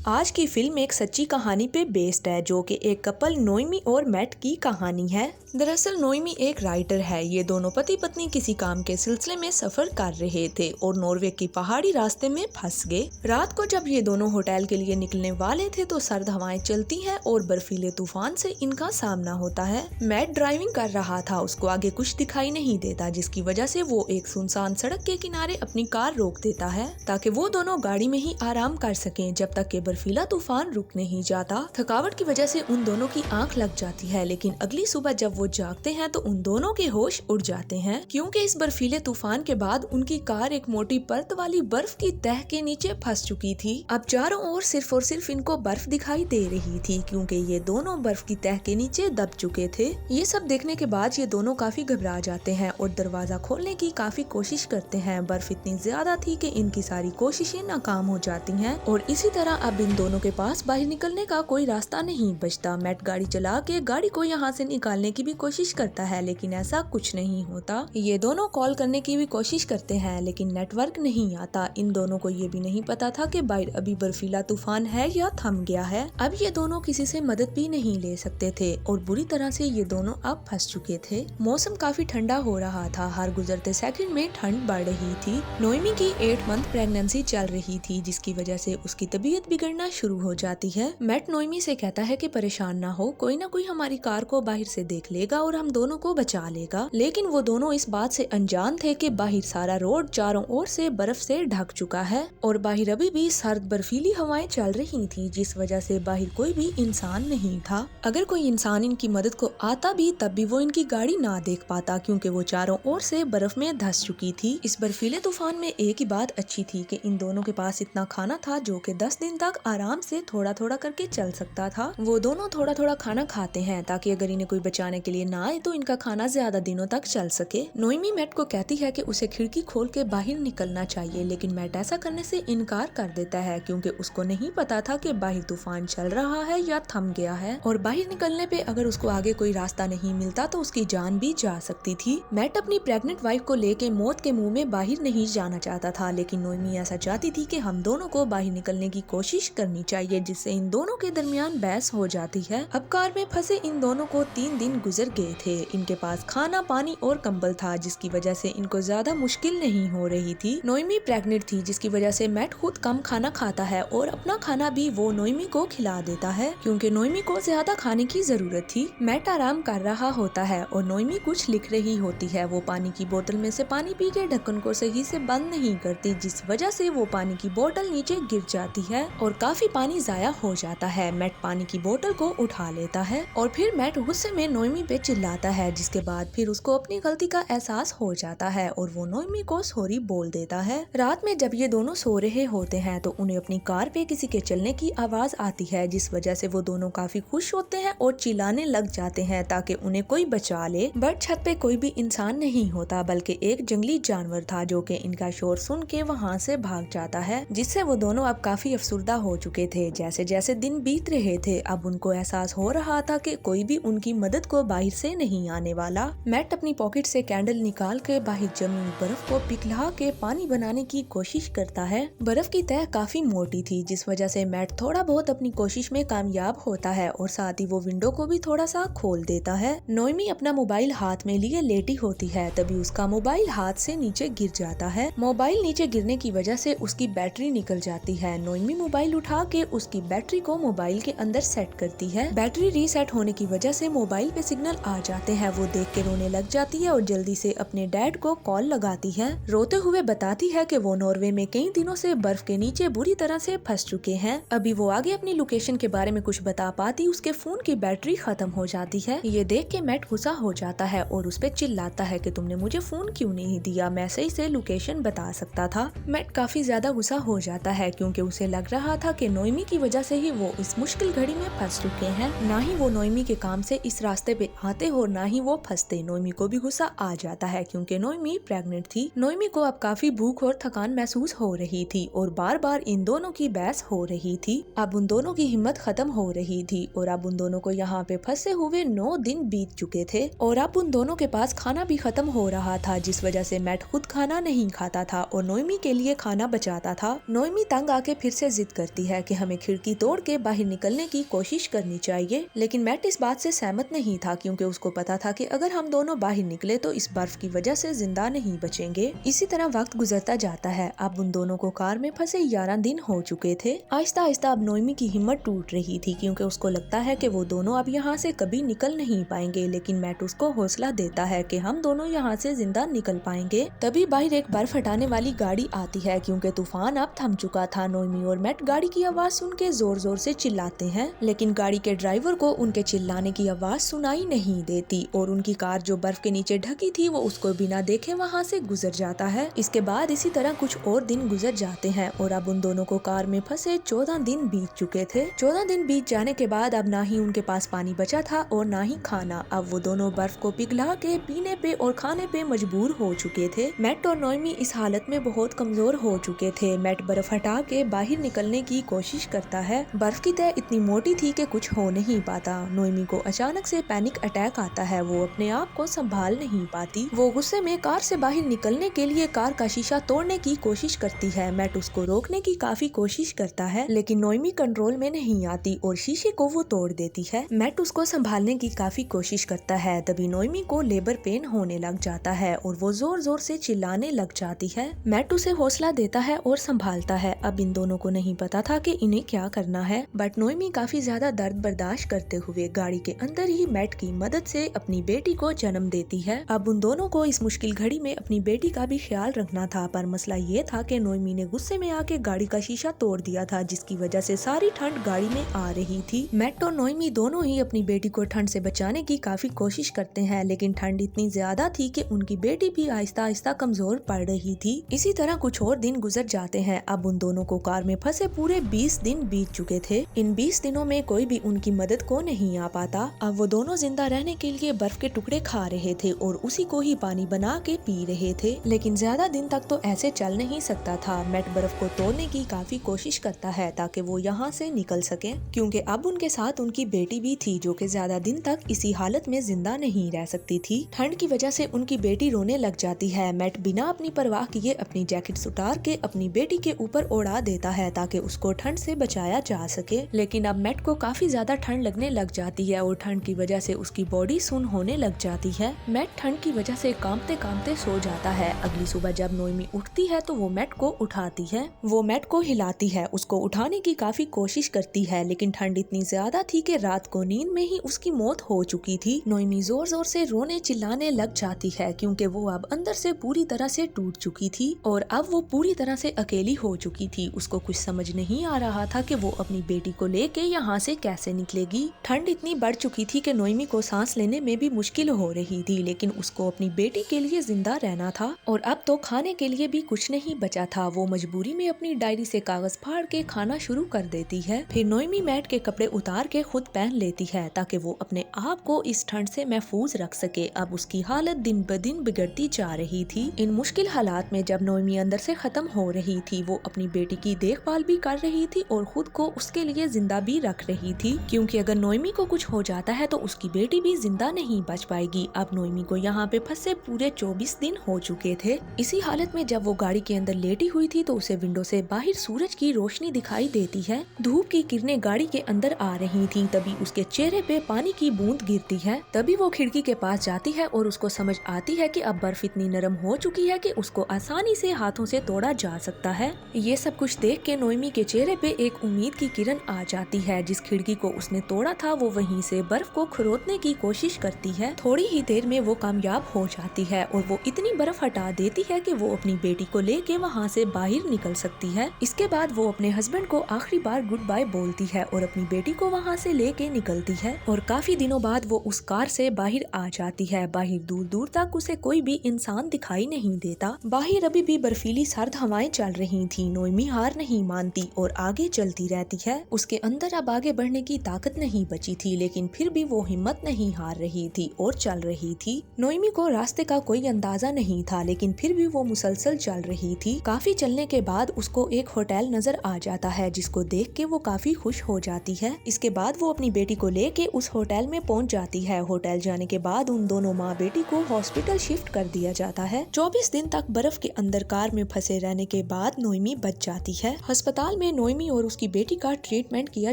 आज की फिल्म एक सच्ची कहानी पे बेस्ड है जो कि एक कपल नोएमी और मैट की कहानी है। दरअसल नोएमी एक राइटर है। ये दोनों पति पत्नी किसी काम के सिलसिले में सफर कर रहे थे और नॉर्वे की पहाड़ी रास्ते में फंस गए। रात को जब ये दोनों होटल के लिए निकलने वाले थे तो सर्द हवाएं चलती हैं और बर्फीले तूफान से इनका सामना होता है। मैट ड्राइविंग कर रहा था, उसको आगे कुछ दिखाई नहीं देता, जिसकी वजह से वो एक सुनसान सड़क के किनारे अपनी कार रोक देता है ताकि वो दोनों गाड़ी में ही आराम कर सकें जब तक के बर्फीला तूफान रुक नहीं जाता। थकावट की वजह से उन दोनों की आंख लग जाती है, लेकिन अगली सुबह जब वो जागते हैं तो उन दोनों के होश उड़ जाते हैं क्योंकि इस बर्फीले तूफान के बाद उनकी कार एक मोटी परत वाली बर्फ की तह के नीचे फंस चुकी थी। अब चारों ओर सिर्फ और सिर्फ इनको बर्फ दिखाई दे रही थी क्योंकि ये दोनों बर्फ की तह के नीचे दब चुके थे। ये सब देखने के बाद ये दोनों काफी घबरा जाते हैं और दरवाजा खोलने की काफी कोशिश करते हैं। बर्फ इतनी ज्यादा थी कि इनकी सारी कोशिशें नाकाम हो जाती हैं और इसी तरह अब इन दोनों के पास बाहर निकलने का कोई रास्ता नहीं बचता। मैट गाड़ी चला के गाड़ी को यहाँ से निकालने की भी कोशिश करता है लेकिन ऐसा कुछ नहीं होता। ये दोनों कॉल करने की भी कोशिश करते हैं लेकिन नेटवर्क नहीं आता। इन दोनों को ये भी नहीं पता था कि बाहर अभी बर्फीला तूफान है या थम गया है। अब ये दोनों किसी से मदद भी नहीं ले सकते थे और बुरी तरह से ये दोनों अब फंस चुके थे। मौसम काफी ठंडा हो रहा था, हर गुजरते सेकंड में ठंड बढ़ रही थी। नोएमी की 8 मंथ प्रेगनेंसी चल रही थी जिसकी वजह से उसकी तबीयत बिगड़ना शुरू हो जाती है। मैट नोएमी से कहता है कि परेशान ना हो, कोई ना कोई हमारी कार को बाहर से देख लेगा और हम दोनों को बचा लेगा। लेकिन वो दोनों इस बात से अनजान थे कि बाहर सारा रोड चारों ओर से बर्फ से ढक चुका है और बाहर अभी भी सर्द बर्फीली हवाएं चल रही थी जिस वजह से बाहर कोई भी इंसान नहीं था। अगर कोई इंसान इनकी मदद को आता भी तब भी वो इनकी गाड़ी ना देख पाता क्योंकि वो चारों ओर से बर्फ में धंस चुकी थी। इस बर्फीले तूफान में एक ही बात अच्छी थी कि इन दोनों के पास इतना खाना था जो कि 10 दिन तक आराम से थोड़ा थोड़ा करके चल सकता था। वो दोनों थोड़ा थोड़ा खाना खाते हैं ताकि अगर इन्हें कोई बचाने के लिए ना आए तो इनका खाना ज्यादा दिनों तक चल सके। नोएमी मैट को कहती है कि उसे खिड़की खोल के बाहर निकलना चाहिए लेकिन मैट ऐसा करने से इनकार कर देता है क्योंकि उसको नहीं पता था कि बाहर तूफान चल रहा है या थम गया है और बाहर निकलने पे अगर उसको आगे कोई रास्ता नहीं मिलता तो उसकी जान भी जा सकती थी। मैट अपनी प्रेग्नेंट वाइफ को लेके मौत के मुंह में बाहर नहीं जाना चाहता था लेकिन नोएमी ऐसा चाहती थी कि हम दोनों को बाहर निकलने की कोशिश करनी चाहिए जिससे इन दोनों के दरमियान बहस हो जाती है। अब कार में फंसे इन दोनों को 3 दिन गुजर गए थे। इनके पास खाना, पानी और कंबल था जिसकी वजह से इनको ज्यादा मुश्किल नहीं हो रही थी। नोएमी प्रेग्नेंट थी जिसकी वजह से मैट खुद कम खाना खाता है और अपना खाना भी वो नोएमी को खिला देता है क्योंकि नोएमी को ज्यादा खाने की जरूरत थी। मैट आराम कर रहा होता है और नोएमी कुछ लिख रही होती है। वो पानी की बोतल में से पानी पी के ढक्कन को सही से बंद नहीं करती जिस वजह से वो पानी की बोतल नीचे गिर जाती है और काफी पानी जाया हो जाता है। मैट पानी की बोतल को उठा लेता है और फिर मैट गुस्से में नोएमी पे चिल्लाता है जिसके बाद फिर उसको अपनी गलती का एहसास हो जाता है और वो नोएमी को सॉरी बोल देता है। रात में जब ये दोनों सो रहे होते हैं तो उन्हें अपनी कार पे किसी के चलने की आवाज आती है जिस वजह से वो दोनों काफी खुश होते हैं और चिल्लाने लग जाते हैं ताकि उन्हें कोई बचा ले। बट छत पे कोई भी इंसान नहीं होता बल्कि एक जंगली जानवर था जो कि इनका शोर सुन के वहाँ से भाग जाता है जिससे वो दोनों अब काफी अफसुर्दा हो चुके थे। जैसे जैसे दिन बीत रहे थे अब उनको एहसास हो रहा था कि कोई भी उनकी मदद को बाहर से नहीं आने वाला। मैट अपनी पॉकेट से कैंडल निकाल के बाहर जमी बर्फ को पिघला के पानी बनाने की कोशिश करता है। बर्फ की तह काफी मोटी थी जिस वजह से मैट थोड़ा बहुत अपनी कोशिश में कामयाब होता है और साथ ही वो विंडो को भी थोड़ा सा खोल देता है। नोएमी अपना मोबाइल हाथ में लिए लेटी होती है तभी उसका मोबाइल हाथ से नीचे गिर जाता है। मोबाइल नीचे गिरने की वजह से उसकी बैटरी निकल जाती है। नोएमी मोबाइल उठा के उसकी बैटरी को मोबाइल के अंदर सेट करती है। बैटरी रीसेट होने की वजह से मोबाइल पे सिग्नल आ जाते हैं। वो देख के रोने लग जाती है और जल्दी से अपने डैड को कॉल लगाती है। रोते हुए बताती है कि वो नॉर्वे में कई दिनों से बर्फ के नीचे बुरी तरह से फंस चुके हैं। अभी वो आगे अपनी लोकेशन के बारे में कुछ बता पाती उसके फोन की बैटरी खत्म हो जाती है। ये देख के मैट गुस्सा हो जाता है और उस पे चिल्लाता है कि तुमने मुझे फोन क्यों नहीं दिया, मैं सही से लोकेशन बता सकता था। मैट काफी ज्यादा गुस्सा हो जाता है क्योंकि उसे लग रहा था कि नोएमी की वजह से ही वो इस मुश्किल घड़ी में फंस चुके हैं। ना ही वो नोएमी के काम से इस रास्ते पे आते और ना ही वो फंसते। नोएमी को भी गुस्सा आ जाता है क्योंकि नोएमी प्रेग्नेंट थी। नोएमी को अब काफी भूख और थकान महसूस हो रही थी और बार बार इन दोनों की बहस हो रही थी। अब उन दोनों की हिम्मत खत्म हो रही थी और अब उन दोनों को यहाँ पे फंसे हुए 9 दिन बीत चुके थे और अब उन दोनों के पास खाना भी खत्म हो रहा था जिस वजह से मैट खुद खाना नहीं खाता था और नोएमी के लिए खाना बचाता था। नोएमी तंग आके फिर से जिद करती कहती है कि हमें खिड़की तोड़ के बाहर निकलने की कोशिश करनी चाहिए, लेकिन मैट इस बात से सहमत नहीं था क्योंकि उसको पता था कि अगर हम दोनों बाहर निकले तो इस बर्फ की वजह से जिंदा नहीं बचेंगे। इसी तरह वक्त गुजरता जाता है। अब उन दोनों को कार में फंसे 11 दिन हो चुके थे। आहिस्ता आहिस्ता अब नोएमी की हिम्मत टूट रही थी क्योंकि उसको लगता है कि वो दोनों अब यहाँ से कभी निकल नहीं पाएंगे, लेकिन मैट उसको हौसला देता है कि हम दोनों यहाँ से जिंदा निकल पाएंगे। तभी बाहर एक बर्फ हटाने वाली गाड़ी आती है क्योंकि तूफान अब थम चुका था। नोएमी और मैट गाड़ी की आवाज सुन के जोर जोर से चिल्लाते हैं, लेकिन गाड़ी के ड्राइवर को उनके चिल्लाने की आवाज सुनाई नहीं देती और उनकी कार जो बर्फ के नीचे ढकी थी वो उसको बिना देखे वहाँ से गुजर जाता है। इसके बाद इसी तरह कुछ और दिन गुजर जाते हैं और अब उन दोनों को कार में फंसे 14 दिन बीत चुके थे। 14 दिन बीत जाने के बाद अब ना ही उनके पास पानी बचा था और ना ही खाना। अब वो दोनों बर्फ को पिघला के पीने पे और खाने पे मजबूर हो चुके थे। मैट और नोएमी इस हालत में बहुत कमजोर हो चुके थे। मैट बर्फ हटा के बाहर निकलने की कोशिश करता है। बर्फ की तह इतनी मोटी थी कि कुछ हो नहीं पाता। नोएमी को अचानक से पैनिक अटैक आता है। वो अपने आप को संभाल नहीं पाती। वो गुस्से में कार से बाहर निकलने के लिए कार का शीशा तोड़ने की कोशिश करती है। मैट उसको रोकने की काफी कोशिश करता है, लेकिन नोएमी कंट्रोल में नहीं आती और शीशे को वो तोड़ देती है। मैट उसको संभालने की काफी कोशिश करता है। तभी नोएमी को लेबर पेन होने लग जाता है और वो जोर जोर से चिल्लाने लग जाती है। मैट उसे हौसला देता है और संभालता है। अब इन दोनों को नहीं पता था कि इन्हें क्या करना है, बट नोएमी काफी ज्यादा दर्द बर्दाश्त करते हुए गाड़ी के अंदर ही मैट की मदद से अपनी बेटी को जन्म देती है। अब उन दोनों को इस मुश्किल घड़ी में अपनी बेटी का भी ख्याल रखना था, पर मसला ये था कि नोएमी ने गुस्से में आके गाड़ी का शीशा तोड़ दिया था, जिसकी वजह से सारी ठंड गाड़ी में आ रही थी। मैट और नोएमी दोनों ही अपनी बेटी को ठंड से बचाने की काफी कोशिश करते हैं, लेकिन ठंड इतनी ज्यादा थी कि उनकी बेटी भी आहिस्ता आहिस्ता कमजोर पड़ रही थी। इसी तरह कुछ और दिन गुजर जाते हैं। अब उन दोनों को कार में फंसे पूरे 20 दिन बीत चुके थे। इन 20 दिनों में कोई भी उनकी मदद को नहीं आ पाता। अब वो दोनों जिंदा रहने के लिए बर्फ के टुकड़े खा रहे थे और उसी को ही पानी बना के पी रहे थे, लेकिन ज्यादा दिन तक तो ऐसे चल नहीं सकता था। मैट बर्फ को तोड़ने की काफी कोशिश करता है ताकि वो यहाँ से निकल सके, क्योंकि अब उनके साथ उनकी बेटी भी थी जो कि ज्यादा दिन तक इसी हालत में जिंदा नहीं रह सकती थी। ठंड की वजह से उनकी बेटी रोने लग जाती है। मैट बिना अपनी परवाह किए अपनी जैकेट उतार के अपनी बेटी के ऊपर उड़ा देता है ताकि उसको ठंड से बचाया जा सके, लेकिन अब मैट को काफी ज्यादा ठंड लगने लग जाती है और ठंड की वजह से उसकी बॉडी सुन्न होने लग जाती है। मैट ठंड की वजह से कांपते कांपते सो जाता है। अगली सुबह जब नोएमी उठती है तो वो मैट को उठाती है। वो मैट को हिलाती है, उसको उठाने की काफी कोशिश करती है, लेकिन ठंड इतनी ज्यादा थी कि रात को नींद में ही उसकी मौत हो चुकी थी। नोएमी जोर जोर से रोने चिल्लाने लग जाती है क्योंकि वो अब अंदर से पूरी तरह से टूट चुकी थी और अब वो पूरी तरह से अकेली हो चुकी थी। उसको कुछ समझ नहीं आ रहा था कि वो अपनी बेटी को लेके यहाँ से कैसे निकलेगी। ठंड इतनी बढ़ चुकी थी कि नोएमी को सांस लेने में भी मुश्किल हो रही थी, लेकिन उसको अपनी बेटी के लिए जिंदा रहना था और अब तो खाने के लिए भी कुछ नहीं बचा था। वो मजबूरी में अपनी डायरी से कागज फाड़ के खाना शुरू कर देती है। फिर नोएमी मैट के कपड़े उतार के खुद पहन लेती है ताकि वो अपने आप को इस ठंड से महफूज रख सके। अब उसकी हालत दिन ब दिन बिगड़ती जा रही थी। इन मुश्किल हालात में जब नोएमी अंदर से खत्म हो रही थी, वो अपनी बेटी की देखभाल भी कर रही थी और खुद को उसके लिए जिंदा भी रख रही थी, क्योंकि अगर नोएमी को कुछ हो जाता है तो उसकी बेटी भी जिंदा नहीं बच पाएगी। अब नोएमी को यहाँ पे फंसे पूरे 24 दिन हो चुके थे। इसी हालत में जब वो गाड़ी के अंदर लेटी हुई थी तो उसे विंडो से बाहर सूरज की रोशनी दिखाई देती है। धूप की किरणें गाड़ी के अंदर आ रही थी। तभी उसके चेहरे पे पानी की बूंद गिरती है। तभी वो खिड़की के पास जाती है और उसको समझ आती है कि अब बर्फ इतनी नरम हो चुकी है कि उसको आसानी से हाथों से तोड़ा जा सकता है। ये सब कुछ देख के नोएमी के चेहरे पे एक उम्मीद की किरण आ जाती है। जिस खिड़की को उसने तोड़ा था वो वहीं से बर्फ को खरोदने की कोशिश करती है। थोड़ी ही देर में वो कामयाब हो जाती है और वो इतनी बर्फ हटा देती है कि वो अपनी बेटी को लेके वहाँ से बाहर निकल सकती है। इसके बाद वो अपने हस्बैंड को आखिरी बार गुड बाय बोलती है और अपनी बेटी को वहाँ से लेके निकलती है और काफी दिनों बाद वो उस कार से बाहर आ जाती है। बाहर दूर दूर तक उसे कोई भी इंसान दिखाई नहीं देता। बाहर अभी भी बर्फीली सर्द हवाएं चल रही थी। नोएमी हार नहीं मानती और आगे चलती रहती है। उसके अंदर अब आगे बढ़ने की ताकत नहीं बची थी, लेकिन फिर भी वो हिम्मत नहीं हार रही थी और चल रही थी। नोएमी को रास्ते का कोई अंदाजा नहीं था, लेकिन फिर भी वो मुसलसल चल रही थी। काफी चलने के बाद उसको एक होटल नजर आ जाता है, जिसको देख के वो काफी खुश हो जाती है। इसके बाद वो अपनी बेटी को लेके उस होटल में पहुंच जाती है। होटल जाने के बाद उन दोनों माँ बेटी को हॉस्पिटल शिफ्ट कर दिया जाता है। 24 दिन तक बर्फ के अंदर कार में फंसे रहने के बाद नोएमी बच जाती है। अस्पताल में नोएमी और उसकी बेटी का ट्रीटमेंट किया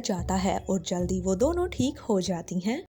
जाता है और जल्दी वो दोनों ठीक हो जाती हैं।